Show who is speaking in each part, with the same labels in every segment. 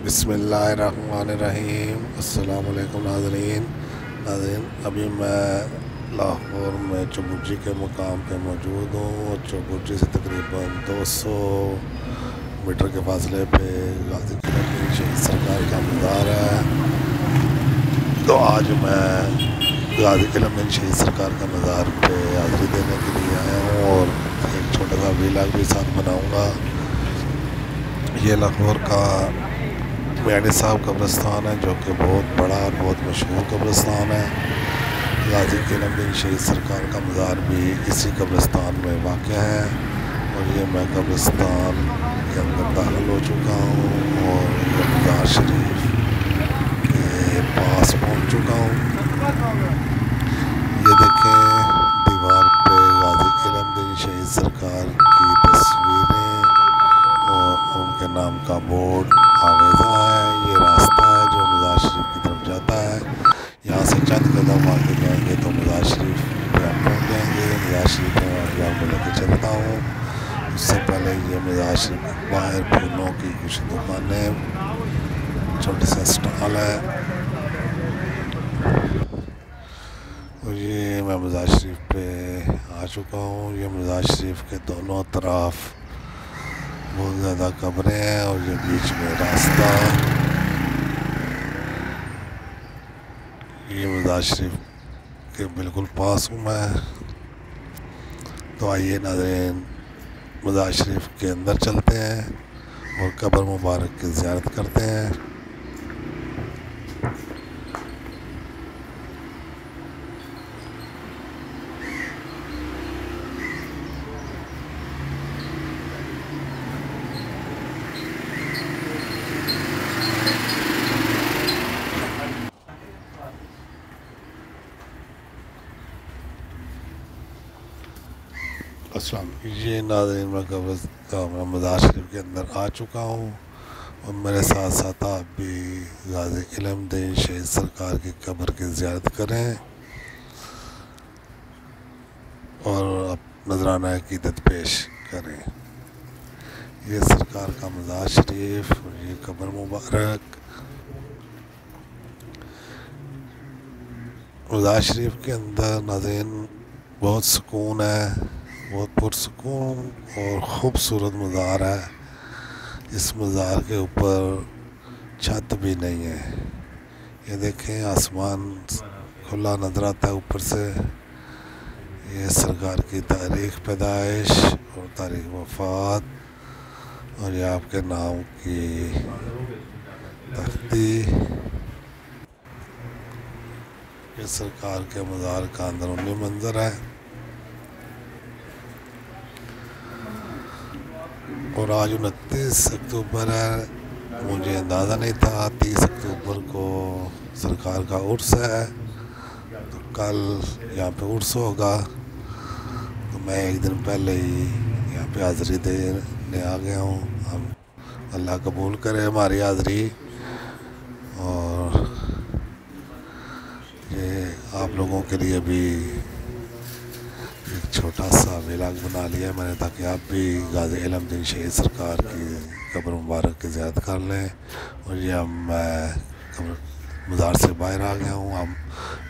Speaker 1: बिस्मिल्लाहिर्रहमानिर्रहीम। अस्सलाम वालेकुम नाज़रीन। अभी मैं लाहौर में चौबुर्जी के मुकाम पे मौजूद हूँ और चौबुर्जी से तकरीबन 200 मीटर के फासले पे गाजी के शहीद सरकार का मज़ार है। तो आज मैं गाजी के शहीद सरकार का मज़ार पे हाज़िरी देने के लिए आया हूँ और एक छोटा सा व्लॉग भी साथ बनाऊँगा। ये लाहौर का मियानी साहब कब्रिस्तान है, जो कि बहुत बड़ा और बहुत मशहूर कब्रिस्तान है। गाजी के शहीद सरकार का मज़ार भी इसी कब्रिस्तान में वाक़या है और ये मैं कब्रिस्तान के अंदर दाखिल हो चुका हूँ और ये मज़ार शरीफ के पास पहुँच चुका हूँ। ये देखें, दीवार पे गाजी के शहीद सरकार की तस्वीरें और उनके नाम का बोर्ड आवेज़ा है। ये रास्ता है जो मज़ार शरीफ की तरफ जाता है। यहाँ से चंद कदम आगे जाएंगे तो मज़ार शरीफ पे हम पहुँच जाएंगे। मज़ार शरीफ में आपको लेकर चलता हूँ। उससे पहले ये मज़ार शरीफ बाहर फूलों की कुछ दुकानें, छोटे सा स्टॉल है और ये मैं मज़ार शरीफ पे आ चुका हूँ। ये मज़ार शरीफ के दोनों तरफ बहुत ज़्यादा कब्रें हैं और ये बीच में रास्ता। ये मज़ार शरीफ के बिल्कुल पास हूँ मैं। तो आइए नाज़रीन, मज़ार शरीफ के अंदर चलते हैं और कब्र मुबारक की ज़ियारत करते हैं। ये नाज़रीन, मैं मज़ार शरीफ के अंदर आ चुका हूँ और मेरे साथ साथ आप भी गाजी शहीद सरकार की कब्र की ज़ियारत करें और नजराना अक़ीदत पेश करें। ये सरकार का मज़ार शरीफ और ये कब्र मुबारक। मज़ार शरीफ के अंदर नाज़रीन बहुत सुकून है, बहुत पुरसुकून और ख़ूबसूरत मज़ार है। इस मज़ार के ऊपर छत भी नहीं है। ये देखें, आसमान खुला नज़र आता है ऊपर से। ये सरकार की तारीख़ पैदाइश और तारीख़ वफ़ात और ये आपके नाम की तख्ती। ये सरकार के मज़ार का अंदरूनी मंज़र है और आज 29 अक्टूबर है। मुझे अंदाज़ा नहीं था 30 अक्टूबर को सरकार का उर्स है, तो कल यहाँ पे उर्स होगा। तो मैं एक दिन पहले ही यहाँ पे हाज़िरी देने आ गया हूँ। हम अल्लाह कबूल करे हमारी हाज़िरी। और ये आप लोगों के लिए भी एक छोटा सा व्लॉग बना लिया मैंने, ताकि आप भी गाजी शहीद सरकार की कब्र मुबारक की ज़ियारत कर लें। और ये मैं मज़ार से बाहर आ गया हूँ। हम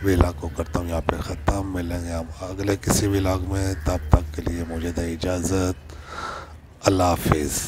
Speaker 1: व्लॉग को करता हूँ यहाँ पे ख़त्म। मिलेंगे हम अगले किसी व्लॉग में, तब तक के लिए मुझे दे इजाज़त। अल्लाह हाफिज़।